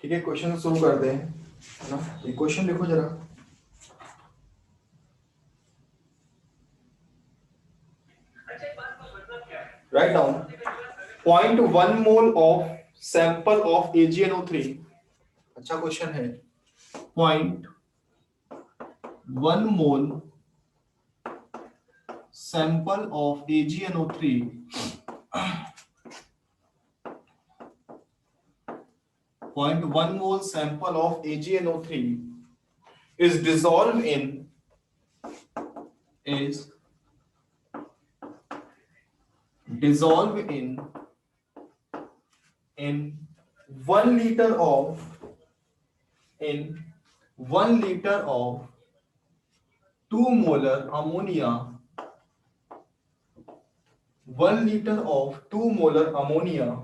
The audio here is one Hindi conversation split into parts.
ठीक है, क्वेश्चन शुरू करते हैं, है ना। ये क्वेश्चन देखो जरा। Write down 0.1 mole of sample of AgNO3। अच्छा क्वेश्चन है। 0.1 मोल sample of AgNO3 0.1 mole sample of AgNO3 is dissolved in 1 liter of 2 molar ammonia. 1 liter of 2 molar ammonia.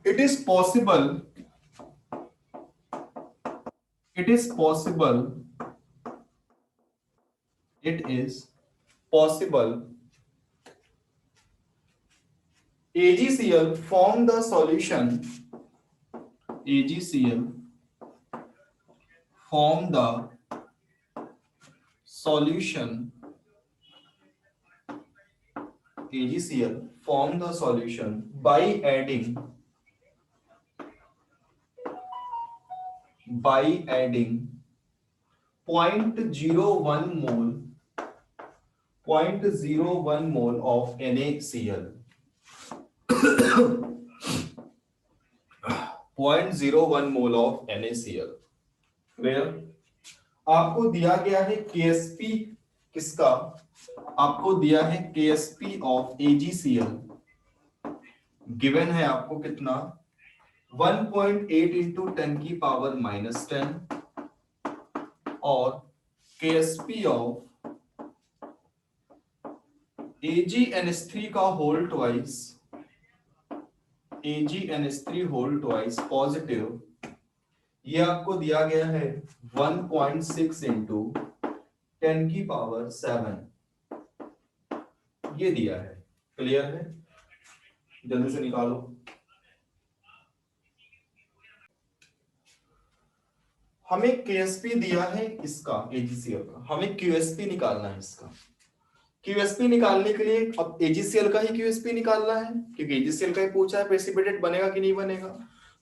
It is possible AgCl form the solution. AgCl form the solution. AgCl form the solution by adding 0.01 mole of NaCl. 0.01 mole of NaCl. Clear? आपको दिया गया है KSP किसका? आपको दिया है KSP ऑफ AgCl। गिवन है आपको कितना? 1.8 इंटू 10 की पावर -10 और KSP ऑफ AgNH3 का होल ट्वाइस पॉजिटिव। ये आपको दिया गया है 1.6 इंटू 10 की पावर 7, ये दिया है। क्लियर है? जल्दी से निकालो। हमें KSP दिया है इसका AgCl का, हमें QSP निकालना है इसका। QSP निकालने के लिए अब AgCl का ही QSP निकालना है, क्योंकि AgCl का ही पूछा है प्रेसिपिटेट बनेगा कि नहीं बनेगा।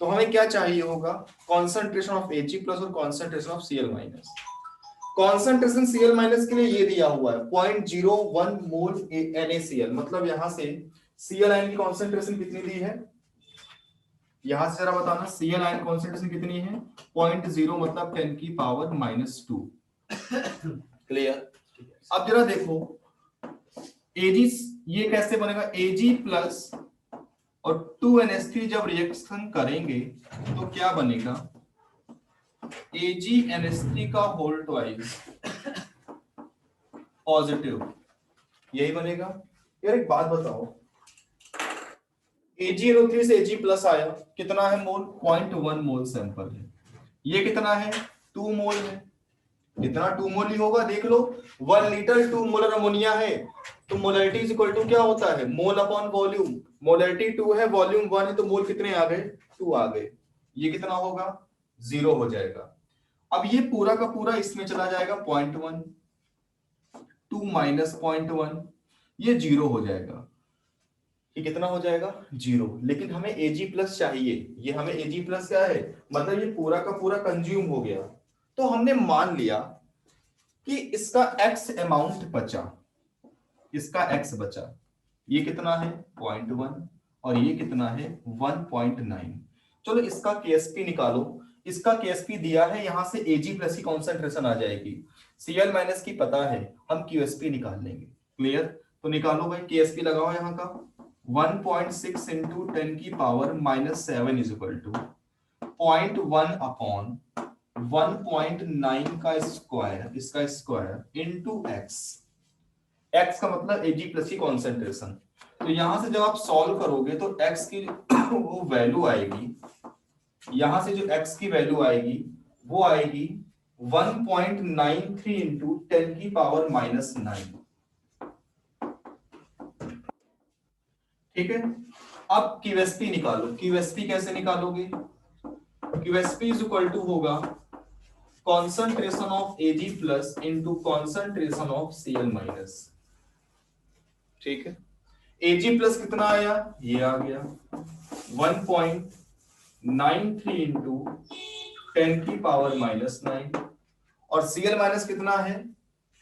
तो हमें क्या चाहिए होगा? कॉन्सेंट्रेशन ऑफ Ag प्लस और concentration of Cl minus. Concentration Cl minus के लिए ये दिया हुआ है 0.01 मोल NaCl। मतलब यहां से Cl आयन की कॉन्सेंट्रेशन कितनी दी है? यहां से जरा बताना, Cl आयन कॉन्सेंट्रेशन कितनी है? 0.0 मतलब 10 की पावर -2। क्लियर? अब जरा देखो Ag ये कैसे बनेगा? Ag प्लस और 2NH3 जब रिएक्शन करेंगे तो क्या बनेगा? AgNH3 का होल ट्वाइस पॉजिटिव, यही बनेगा। यार एक बात बताओ, AgNO3 से Ag प्लस आया, कितना है मोल? 0.1 मोल सैंपल है। ये कितना है? 2 मोल है। इतना 2 मोल ही होगा, देख लो। 1 लीटर 2 मोलर अमोनिया है, तो मोलरिटी इज इक्वल टू क्या होता है? Mole upon volume. मोलरिटी 2 है, वॉल्यूम 1 है, तो मोल कितने आ गए? 2 आ गए। ये कितना होगा? 0 हो जाएगा। अब ये पूरा का पूरा इसमें चला जाएगा 0.1, 2 माइनस 0.1, ये 0 हो जाएगा। ये कितना हो जाएगा? 0। लेकिन हमें Ag प्लस चाहिए। ये हमें Ag प्लस क्या है? मतलब ये पूरा का पूरा कंज्यूम हो गया। तो हमने मान लिया कि इसका x अमाउंट बचा, इसका x बचा। ये कितना है? 0.1 और ये कितना है? 1.9। चलो इसका KSP निकालो। इसका KSP दिया है, यहां से Ag प्लस की कॉन्सेंट्रेशन आ जाएगी, Cl माइनस की पता है, हम QSP निकाल लेंगे। क्लियर? तो निकालो भाई, KSP लगाओ यहाँ का। 1.6 इंटू 10 की power -7 is equal to 0.1 upon 1.9 का स्क्वायर, इसका स्क्वायर इंटू x। x का मतलब Ag प्लस की कॉन्सेंट्रेशन। तो यहां से जब आप सॉल्व करोगे तो x की वो वैल्यू आएगी, यहां से जो x की वैल्यू आएगी वो आएगी 1.93 इंटू 10 की पावर -9। ठीक है? अब QSP निकालो। QSP कैसे निकालोगे? QSP इज इक्वल टू होगा concentration of Ag plus into concentration of Cl minus. ठीक है, Ag प्लस कितना आया, ये आ गया 1.93 इंटू 10 की पावर माइनस 9, और Cl माइनस कितना है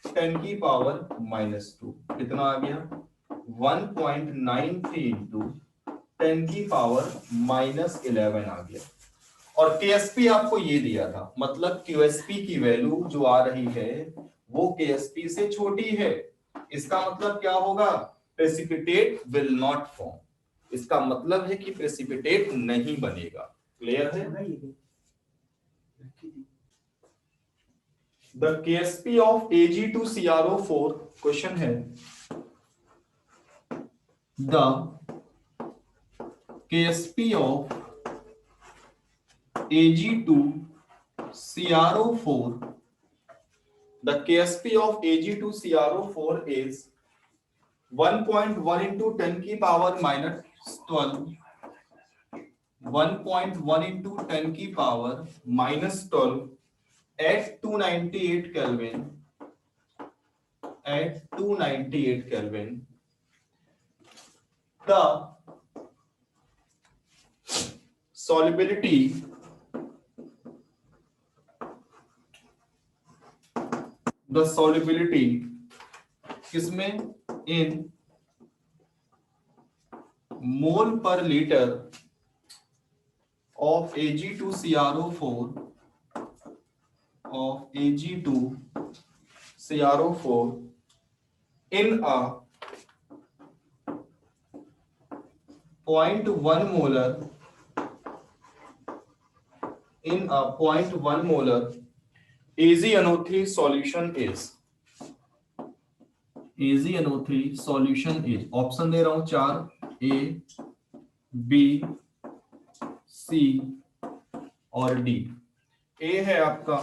10 की पावर माइनस 2, कितना आ गया 1.93 इंटू 10 की पावर माइनस 11 आ गया। और KSP आपको ये दिया था, मतलब QSP की वैल्यू जो आ रही है वो KSP से छोटी है। इसका मतलब क्या होगा, प्रेसिपिटेट विल नॉट फॉर्म। इसका मतलब है कि प्रेसिपिटेट नहीं बनेगा। क्लियर है? The KSP of Ag2CrO4, question है the KSP of Ag2CrO4, the KSP of Ag2CrO4 is 1.1 into 10 की पावर माइनस 12, 1.1 into 10 की power minus 12 at 298 Kelvin, at 298 Kelvin. The solubility किसमें, in mole per liter of Ag2CrO4 in a 0.1 molar AgNO3 solution is option दे रहा हूं 4, A, B, C और D। A है आपका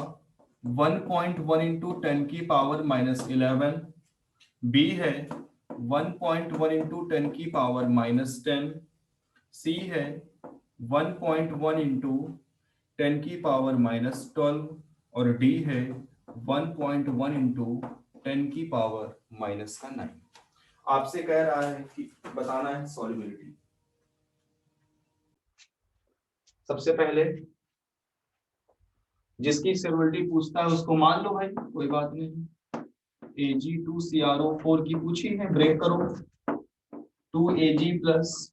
1.1 इंटू 10 की पावर माइनस 11, B है 1.1 इंटू 10 की पावर माइनस 10, C है 1.1 इंटू 10 की पावर माइनस 12, और D है 1.1 इंटू 10 की पावर माइनस का 9। आपसे कह रहा है कि बताना है सॉल्युबिलिटी। सबसे पहले जिसकी सॉल्युबिलिटी पूछता है उसको मान लो भाई, कोई बात नहीं। Ag2CrO4 की पूछी है, ब्रेक करो 2Ag plus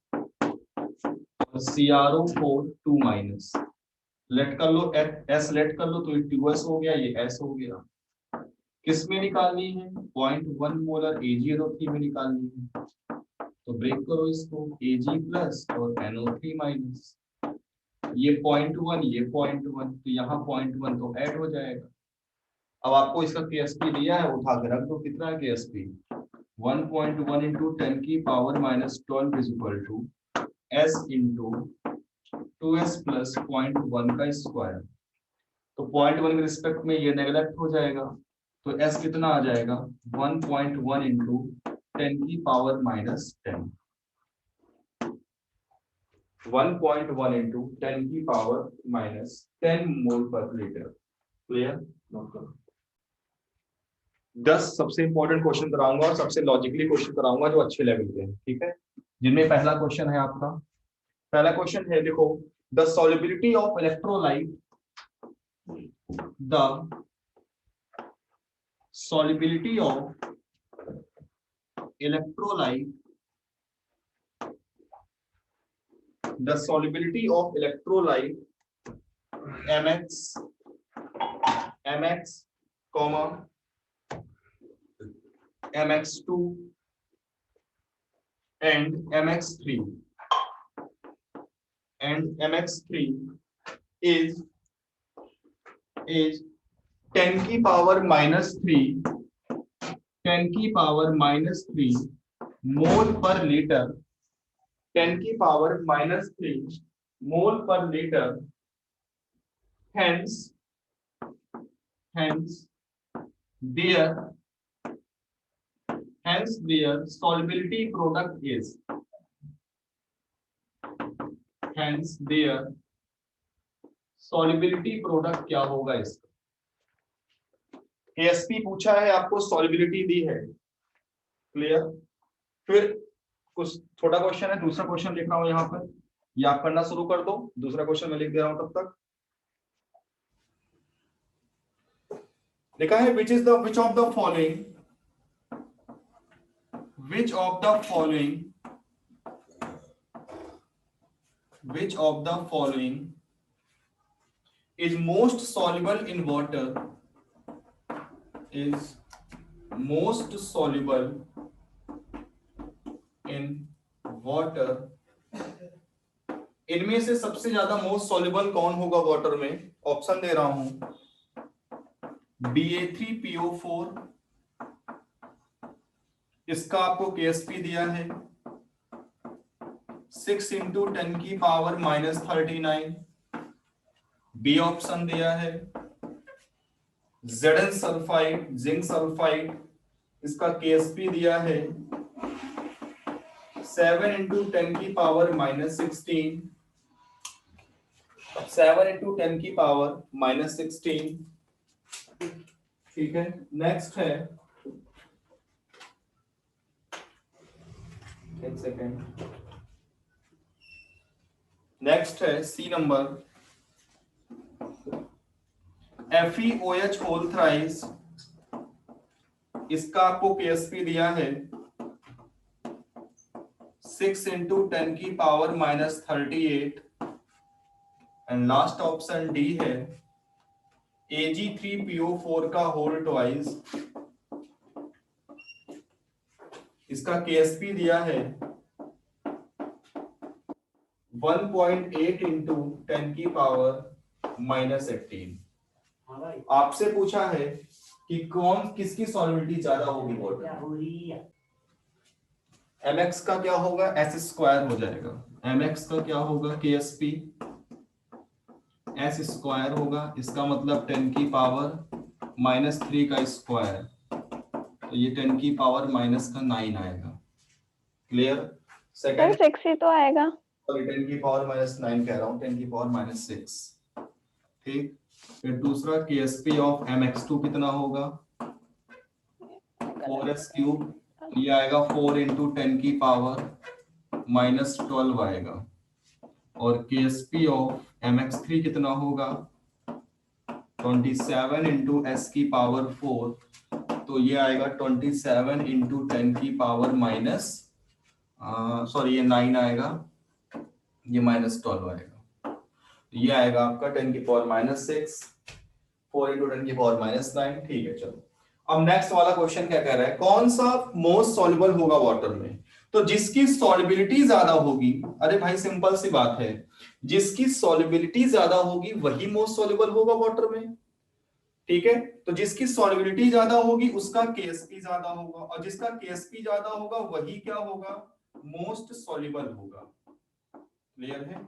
CrO4 2 minus, late कर लो S लेट कर लो, तो 2S हो गया, ये S हो गया। किस में निकालनी है, 0.1 मोलर AgNO3 में निकालनी है, तो ब्रेक करो इसको, Ag प्लस और NO3 माइनस, ये 0.1 ये 0.1, तो यहाँ 0.1 तो ऐड हो जाएगा। अब आपको इसका KSP दिया है, उठा के रख दो, कितना है KSP 1.1 इंटू 10 की power minus 12 is equal to S into 2S plus 0.1 का स्क्वायर। तो 0.1 के रिस्पेक्ट में ये नेगलेक्ट हो जाएगा, तो S कितना आ जाएगा 1.1 इंटू 10 की पावर माइनस 10, 1.1 इंटू 10 की पावर माइनस 10 मोल पर लीटर। क्लियर? नोट करो। 10 सबसे इंपॉर्टेंट क्वेश्चन कराऊंगा और सबसे लॉजिकली क्वेश्चन कराऊंगा जो अच्छे लेवल के हैं, ठीक है, जिनमें पहला क्वेश्चन है आपका, पहला क्वेश्चन है, देखो, the solubility of electrolyte, the solubility of electrolyte, the solubility of electrolyte mx comma mx2 and mx3 is 10 की पावर माइनस 3, 10 की पावर माइनस 3 मोल पर लीटर, 10 की पावर माइनस 3 मोल पर litre, hence their solubility product is, Hence their solubility product क्या होगा इसका? KSP पूछा है, आपको सॉल्युबिलिटी दी है, क्लियर। फिर कुछ छोटा क्वेश्चन है, दूसरा क्वेश्चन लिख रहा हूं यहाँ पर, ये आप करना शुरू कर दो, दूसरा क्वेश्चन मैं लिख दे रहा हूं तब तक। लिखा है which of the following which of the following is most soluble in water, is most soluble in water, इनमें से सबसे ज्यादा मोस्ट सॉल्युबल कौन होगा वाटर में? ऑप्शन दे रहा हूं, BA3PO4, इसका आपको KSP दिया है 6 × 10⁻⁻39, बी ऑप्शन दिया है Zn सल्फाइड, जिंक सल्फाइड, इसका KSP दिया है 7 × 10⁻16, 7 × 10⁻16, ठीक है। नेक्स्ट है, एक सेकेंड, नेक्स्ट है C number, FeOH whole thrice, इसका आपको KSP दिया है 6 × 10⁻38, एंड लास्ट ऑप्शन डी है Ag3PO4 का होल ट्वाइस, इसका KSP दिया है 1.8 × 10⁻18। आपसे पूछा है कि कौन किसकी सॉल्युबिलिटी ज्यादा होगी वाटर, mx का क्या होगा, s² हो जाएगा, mx का क्या होगा KSP s² होगा, इसका मतलब 10⁻³ का स्क्वायर, तो ये 10⁻⁻9 आएगा, क्लियर। सेकंड 6 ही तो आएगा, सॉरी 10⁻�9 कह रहा हूं, 10⁻6, ठीक। फिर दूसरा KSP ऑफ mx2 कितना होगा, 4s³, ये आएगा 4 × 10⁻⁻12 आएगा, और KSP ऑफ mx3 कितना होगा 27 × s⁴, तो ये आएगा 27 × 10⁻⁻, ये 9 आएगा, ये -12 आएगा, ये आएगा आपका 10⁻⁻6, 4 × 10⁻⁹, ठीक है। चलो अब नेक्स्ट वाला क्वेश्चन क्या कह रहा है, कौन सा मोस्ट सॉल्युबल होगा वाटर में? तो जिसकी सॉल्युबिलिटी ज्यादा होगी, अरे भाई सिंपल सी बात है, जिसकी सॉल्युबिलिटी ज्यादा होगी वही मोस्ट सॉल्युबल होगा वाटर में, ठीक है। तो जिसकी सॉल्युबिलिटी ज्यादा होगी उसका KSP ज्यादा होगा, और जिसका KSP ज्यादा होगा वही क्या होगा, मोस्ट सॉल्युबल होगा, क्लियर है।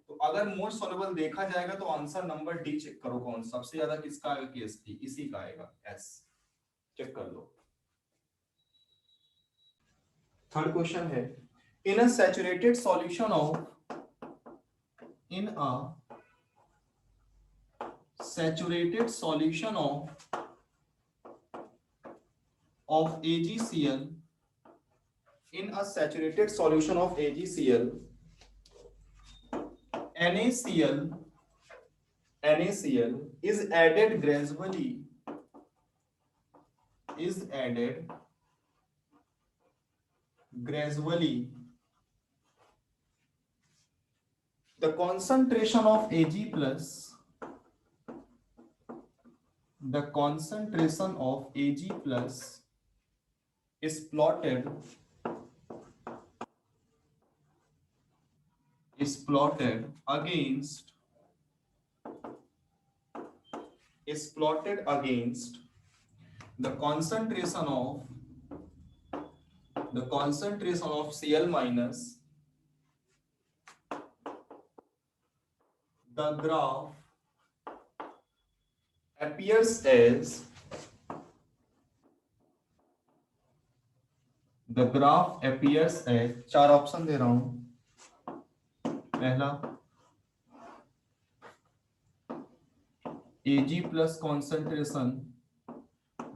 तो अगर मोस्ट सॉल्युबल देखा जाएगा तो आंसर नंबर डी चेक करो, कौन सबसे ज्यादा किसका आएगा KSP, इसी का आएगा S, चेक कर लो। थर्ड क्वेश्चन है, in a saturated solution of, in a saturated solution of AgCl, in a saturated solution of AgCl, NaCl is added gradually, the concentration of Ag plus, is plotted against the concentration of Cl minus. The graph appears as चार ऑप्शन दे रहा हूं, पहला Ag plus concentration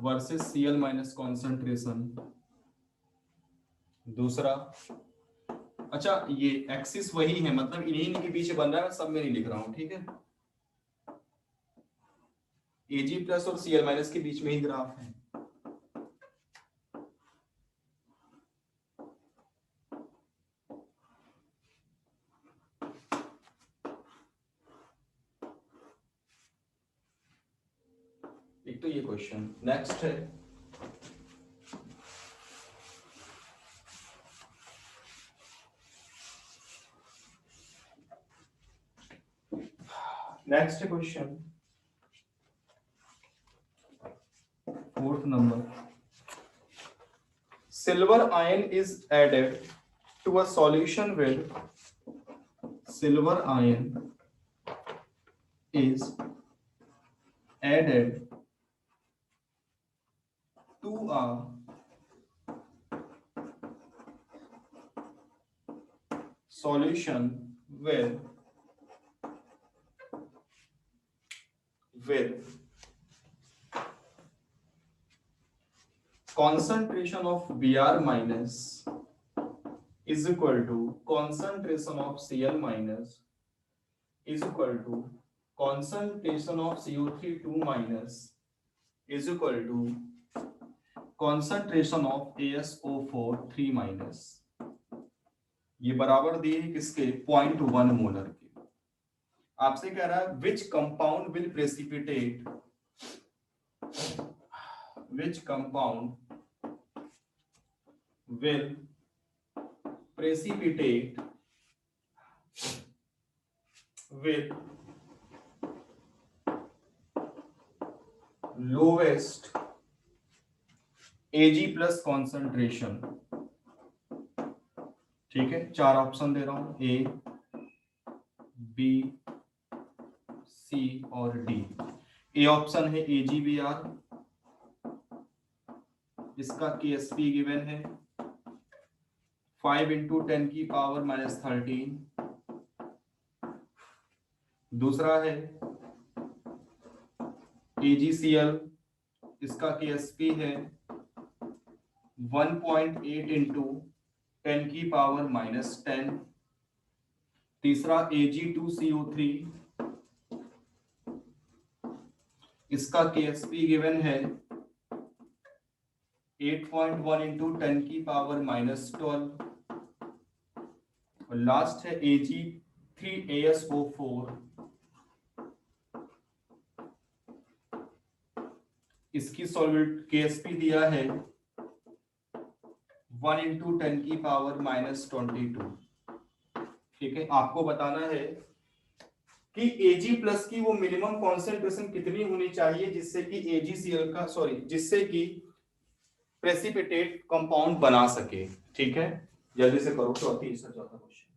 versus Cl minus concentration. दूसरा, अच्छा ये एक्सिस वही है, मतलब इन्हीं के पीछे बन रहा है, सब में नहीं लिख रहा हूं, ठीक है। Ag प्लस और Cl माइनस के बीच में ही ग्राफ है। एक तो ये क्वेश्चन, नेक्स्ट है next question, fourth number. Silver ion is added to a solution with silver ion is added to a solution with concentration of Br minus is equal to concentration of Cl minus is equal to concentration of CO3 2 minus is equal to concentration of ASO4 3 minus। ये बराबर दिए किसके? 0.1 मोलर के। आपसे कह रहा है which compound will precipitate with lowest Ag plus concentration. ठीक है, चार ऑप्शन दे रहा हूं, ए बी सी और डी। ए ऑप्शन है AgBr, इसका KSP गिवन है 5 × 10⁻⁻13। दूसरा है AgCl, इसका KSP है 1.8 × 10⁻⁻10। तीसरा Ag2CO3, इसका KSP गिवन है 8.1 × 10⁻12। और लास्ट है Ag3ASO4, इसकी सॉल्वेंट KSP दिया है 1 × 10⁻22। ठीक है, आपको बताना है कि Ag प्लस की वो मिनिमम कॉन्सेंट्रेशन कितनी होनी चाहिए जिससे कि AgCl का जिससे कि प्रेसिपिटेट कंपाउंड बना सके। ठीक है, जल्दी से करो, चौथा क्वेश्चन।